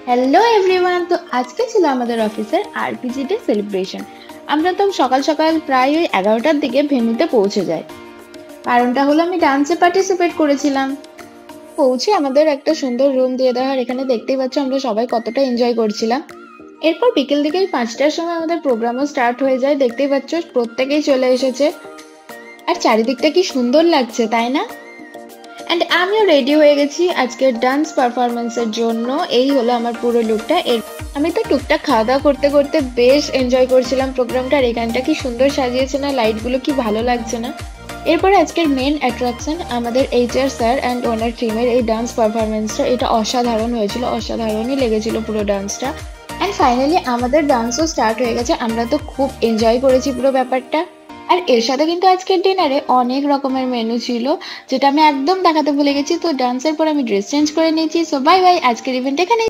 Hello everyone, তো আজকে ছিল আমাদের অফিসের আরপিজি ডে সেলিব্রেশন। আমরা তো সকাল সকাল প্রায় ওই 11টার দিকে ভেন্যুতে পৌঁছে যাই। কারণটা হলো আমি ডান্সে পার্টিসিপেট করেছিলাম। পৌঁছে আমাদের একটা সুন্দর রুম দিয়ে দেওয়া, আর এখানে দেখতেই পাচ্ছ আমরা সবাই কতটা এনজয় করছিলাম। এরপর বিকেল দিকে 5টার সময় আমাদের প্রোগ্রামও স্টার্ট হয়ে যায়। দেখতেই পাচ্ছ প্রত্যেকেই চলে এসেছে, আর চারিদিকটা কি সুন্দর লাগছে, তাই না? অ্যান্ড আমিও রেডি হয়ে গেছি আজকের ডান্স পারফরমেন্সের জন্য। এই হলো আমার পুরো লুকটা। আমি তো টুকটাক খাওয়া দাওয়া করতে করতে বেশ এনজয় করছিলাম প্রোগ্রামটা। আর এই গানটা কি সুন্দর সাজিয়েছে না, লাইটগুলো কি ভালো লাগছে না। এরপরে আজকের মেন অ্যাট্রাকশন আমাদের এইচআর স্যার অ্যান্ড ওনার টিমের এই ডান্স পারফরমেন্সটা। এটা অসাধারণ হয়েছিল, অসাধারণই লেগেছিল পুরো ডান্সটা। অ্যান্ড ফাইনালি আমাদের ডান্সও স্টার্ট হয়ে গেছে। আমরা তো খুব এনজয় করেছি পুরো ব্যাপারটা। আর এর সাথে কিন্তু আজকের ডিনারে অনেক রকমের মেনু ছিল, যেটা আমি একদম দেখাতে ভুলে গেছি। তো ডান্সের পর আমি ড্রেস চেঞ্জ করে নিয়েছি। সো বাই বাই, আজকের ইভেন্ট এখানে